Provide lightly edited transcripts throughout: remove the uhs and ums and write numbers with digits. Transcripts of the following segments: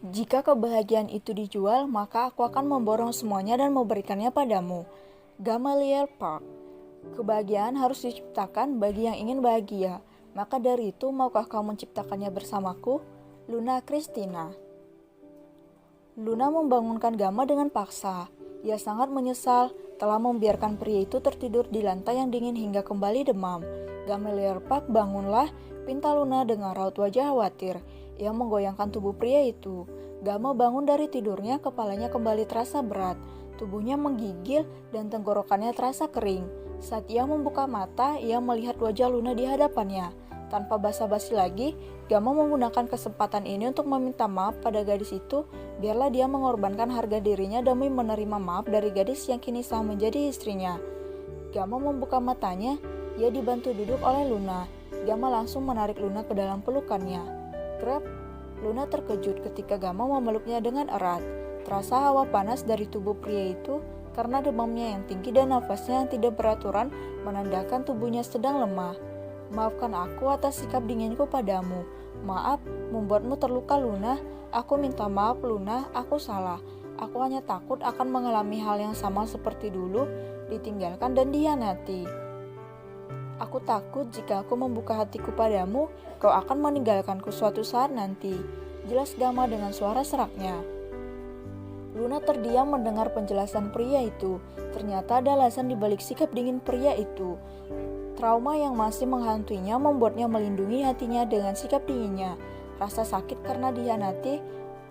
Jika kebahagiaan itu dijual, maka aku akan memborong semuanya dan memberikannya padamu. Gamaliel Park. Kebahagiaan harus diciptakan bagi yang ingin bahagia. Maka dari itu, maukah kau menciptakannya bersamaku? Luna Christina. Luna membangunkan Gama dengan paksa. Ia sangat menyesal telah membiarkan pria itu tertidur di lantai yang dingin hingga kembali demam. Gamaliel Park, bangunlah, pinta Luna dengan raut wajah khawatir. Ia menggoyangkan tubuh pria itu. Gama bangun dari tidurnya, kepalanya kembali terasa berat. Tubuhnya menggigil dan tenggorokannya terasa kering. Saat ia membuka mata, ia melihat wajah Luna di hadapannya. Tanpa basa-basi lagi, Gama menggunakan kesempatan ini untuk meminta maaf pada gadis itu. Biarlah dia mengorbankan harga dirinya demi menerima maaf dari gadis yang kini sah menjadi istrinya. Gama membuka matanya, ia dibantu duduk oleh Luna. Gama langsung menarik Luna ke dalam pelukannya. Grab, Luna terkejut ketika Gama memeluknya dengan erat. Terasa hawa panas dari tubuh pria itu karena demamnya yang tinggi dan nafasnya yang tidak beraturan menandakan tubuhnya sedang lemah. Maafkan aku atas sikap dinginku padamu. Maaf, membuatmu terluka Luna. Aku minta maaf Luna, aku salah. Aku hanya takut akan mengalami hal yang sama seperti dulu, ditinggalkan dan dihianati. Aku takut jika aku membuka hatiku padamu, kau akan meninggalkanku suatu saat nanti. Jelas Gama dengan suara seraknya. Luna terdiam mendengar penjelasan pria itu. Ternyata ada alasan dibalik sikap dingin pria itu. Trauma yang masih menghantuinya membuatnya melindungi hatinya dengan sikap dinginnya. Rasa sakit karena dihianati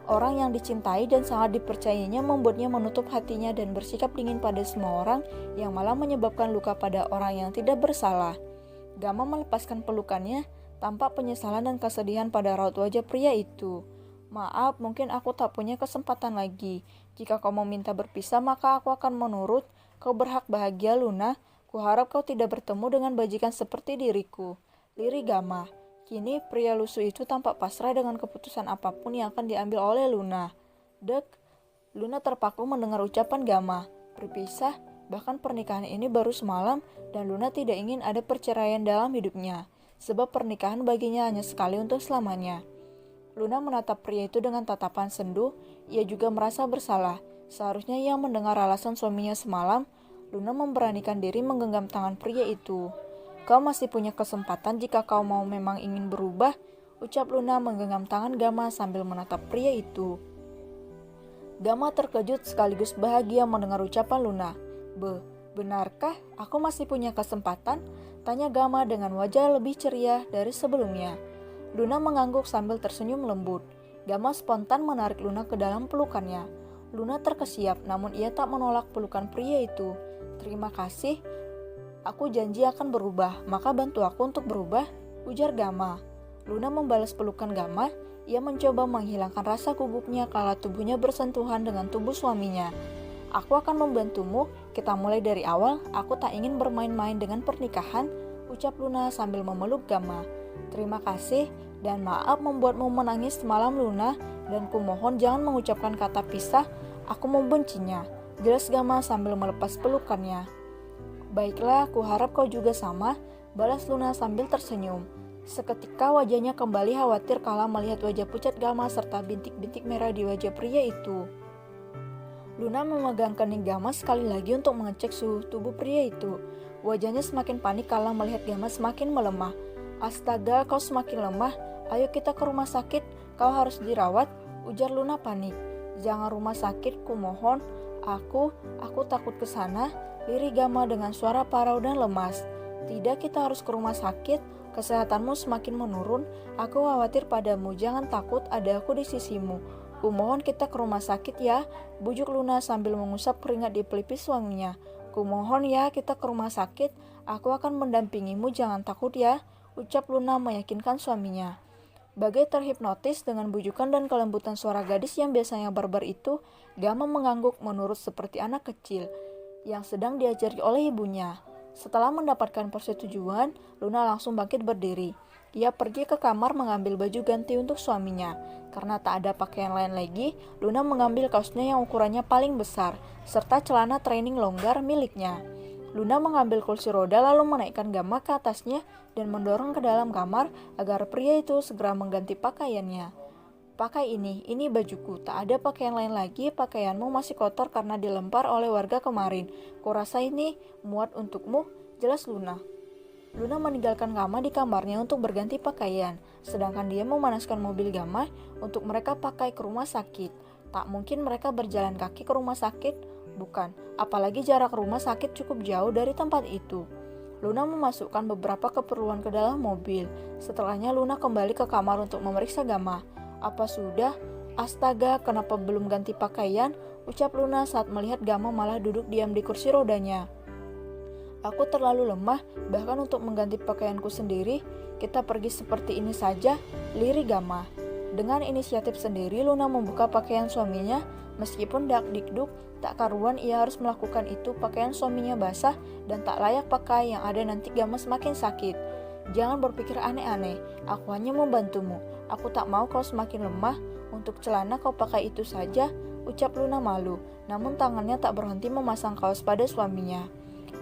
orang yang dicintai dan sangat dipercayainya membuatnya menutup hatinya dan bersikap dingin pada semua orang yang malah menyebabkan luka pada orang yang tidak bersalah. Gama melepaskan pelukannya, tampak penyesalan dan kesedihan pada raut wajah pria itu. Maaf, mungkin aku tak punya kesempatan lagi. Jika kau meminta berpisah, maka aku akan menurut. Kau berhak bahagia, Luna. Kuharap kau tidak bertemu dengan bajikan seperti diriku. Lirih Gama. Kini pria lusuh itu tampak pasrah dengan keputusan apapun yang akan diambil oleh Luna. Dek, Luna terpaku mendengar ucapan Gama. Berpisah, bahkan pernikahan ini baru semalam dan Luna tidak ingin ada perceraian dalam hidupnya. Sebab pernikahan baginya hanya sekali untuk selamanya. Luna menatap pria itu dengan tatapan sendu. Ia juga merasa bersalah. Seharusnya ia mendengar alasan suaminya semalam. Luna memberanikan diri menggenggam tangan pria itu. Kau masih punya kesempatan jika kau mau memang ingin berubah, ucap Luna menggenggam tangan Gama sambil menatap pria itu. Gama terkejut sekaligus bahagia mendengar ucapan Luna. Benarkah aku masih punya kesempatan? Tanya Gama dengan wajah lebih ceria dari sebelumnya. Luna mengangguk sambil tersenyum lembut. Gama spontan menarik Luna ke dalam pelukannya. Luna terkesiap, namun ia tak menolak pelukan pria itu. Terima kasih. Aku janji akan berubah, maka bantu aku untuk berubah, ujar Gama. Luna membalas pelukan Gama. Ia mencoba menghilangkan rasa gugupnya kala tubuhnya bersentuhan dengan tubuh suaminya. Aku akan membantumu, kita mulai dari awal, aku tak ingin bermain-main dengan pernikahan, ucap Luna sambil memeluk Gama. Terima kasih, dan maaf membuatmu menangis semalam Luna, dan kumohon jangan mengucapkan kata pisah, aku membencinya, jelas Gama sambil melepas pelukannya. Baiklah, kuharap kau juga sama, balas Luna sambil tersenyum. Seketika wajahnya kembali khawatir kala melihat wajah pucat Gama serta bintik-bintik merah di wajah pria itu. Luna memegang kening Gama sekali lagi untuk mengecek suhu tubuh pria itu. Wajahnya semakin panik kala melihat Gama semakin melemah. Astaga, kau semakin lemah, ayo kita ke rumah sakit, kau harus dirawat, ujar Luna panik. Jangan rumah sakit, kumohon, aku takut ke sana. Lirih Gama dengan suara parau dan lemas. Tidak, kita harus ke rumah sakit. Kesehatanmu semakin menurun. Aku khawatir padamu. Jangan takut, ada aku di sisimu. Kumohon kita ke rumah sakit ya, bujuk Luna sambil mengusap keringat di pelipis suaminya. Kumohon ya, kita ke rumah sakit. Aku akan mendampingimu, jangan takut ya, ucap Luna meyakinkan suaminya. Bagai terhipnotis dengan bujukan dan kelembutan suara gadis yang biasanya barbar itu, Gama mengangguk menurut seperti anak kecil yang sedang diajari oleh ibunya. Setelah mendapatkan persetujuan, Luna langsung bangkit berdiri. Ia pergi ke kamar mengambil baju ganti untuk suaminya. Karena tak ada pakaian lain lagi, Luna mengambil kaosnya yang ukurannya paling besar, serta celana training longgar miliknya. Luna mengambil kursi roda lalu menaikkan Gama ke atasnya dan mendorong ke dalam kamar agar pria itu segera mengganti pakaiannya. Pakai ini bajuku, tak ada pakaian lain lagi, pakaianmu masih kotor karena dilempar oleh warga kemarin. Kurasa ini muat untukmu, jelas Luna. Luna meninggalkan Gama di kamarnya untuk berganti pakaian, sedangkan dia memanaskan mobil Gama untuk mereka pakai ke rumah sakit. Tak mungkin mereka berjalan kaki ke rumah sakit, bukan, apalagi jarak rumah sakit cukup jauh dari tempat itu. Luna memasukkan beberapa keperluan ke dalam mobil. Setelahnya Luna kembali ke kamar untuk memeriksa Gama. Apa sudah? Astaga, kenapa belum ganti pakaian? Ucap Luna saat melihat Gama malah duduk diam di kursi rodanya. Aku terlalu lemah, bahkan untuk mengganti pakaianku sendiri. Kita pergi seperti ini saja, lirik Gama. Dengan inisiatif sendiri, Luna membuka pakaian suaminya. Meskipun dak-dikduk, tak karuan ia harus melakukan itu. Pakaian suaminya basah dan tak layak pakai, yang ada nanti Gama semakin sakit. Jangan berpikir aneh-aneh, aku hanya membantumu. Aku tak mau kau semakin lemah. Untuk celana kau pakai itu saja, ucap Luna malu. Namun tangannya tak berhenti memasang kaos pada suaminya.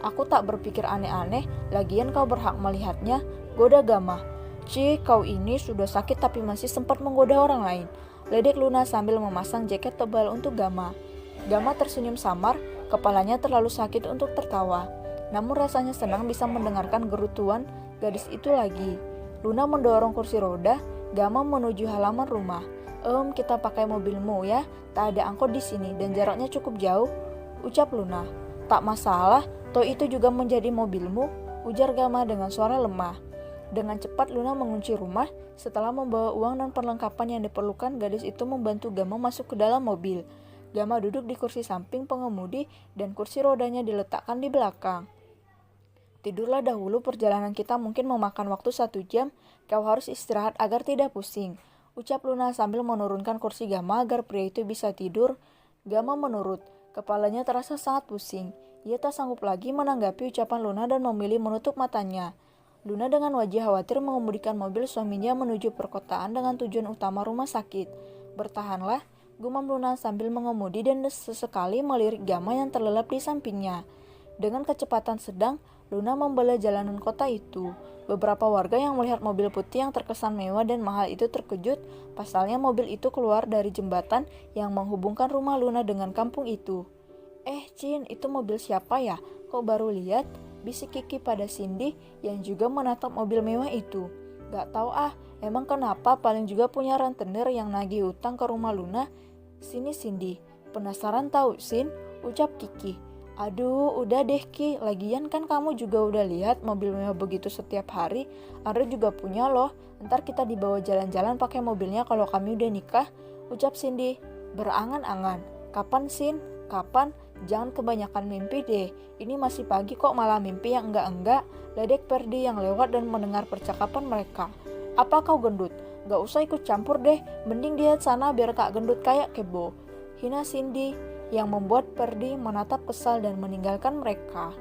Aku tak berpikir aneh-aneh, lagian kau berhak melihatnya, goda Gama. Cih, kau ini sudah sakit tapi masih sempat menggoda orang lain, ledek Luna sambil memasang jaket tebal untuk Gama. Gama tersenyum samar, kepalanya terlalu sakit untuk tertawa. Namun rasanya senang bisa mendengarkan gerutuan gadis itu lagi. Luna mendorong kursi roda, Gama menuju halaman rumah. Kita pakai mobilmu ya, tak ada angkot di sini dan jaraknya cukup jauh, ucap Luna. Tak masalah, toh itu juga menjadi mobilmu, ujar Gama dengan suara lemah. Dengan cepat Luna mengunci rumah. Setelah membawa uang dan perlengkapan yang diperlukan, gadis itu membantu Gama masuk ke dalam mobil. Gama duduk di kursi samping pengemudi dan kursi rodanya diletakkan di belakang. Tidurlah dahulu, perjalanan kita mungkin memakan waktu 1 jam. Kau harus istirahat agar tidak pusing, ucap Luna sambil menurunkan kursi Gama agar pria itu bisa tidur. Gama menurut, kepalanya terasa sangat pusing. Ia tak sanggup lagi menanggapi ucapan Luna dan memilih menutup matanya. Luna dengan wajah khawatir mengemudikan mobil suaminya menuju perkotaan dengan tujuan utama rumah sakit. Bertahanlah, gumam Luna sambil mengemudi dan sesekali melirik Gama yang terlelap di sampingnya. Dengan kecepatan sedang, Luna membela jalanan kota itu. Beberapa warga yang melihat mobil putih yang terkesan mewah dan mahal itu terkejut, pasalnya mobil itu keluar dari jembatan yang menghubungkan rumah Luna dengan kampung itu. Cin, itu mobil siapa ya? Kok baru lihat? Bisik Kiki pada Cindy yang juga menatap mobil mewah itu. Gak tahu emang kenapa, paling juga punya rentenir yang nagih utang ke rumah Luna. Sini Cindy, penasaran tahu Sin, ucap Kiki. Aduh, udah deh Ki, lagian kan kamu juga udah lihat mobil mewah begitu setiap hari. Andre juga punya loh, ntar kita dibawa jalan-jalan pakai mobilnya kalau kami udah nikah, ucap Cindy. Berangan-angan, kapan Sin? Kapan? Jangan kebanyakan mimpi deh, ini masih pagi kok malah mimpi yang enggak-enggak, ledek Perdi yang lewat dan mendengar percakapan mereka. Apa kau gendut? Gak usah ikut campur deh, mending dia sana biar kak gendut kayak Kebo, hina Cindy, yang membuat Perdi menatap kesal dan meninggalkan mereka.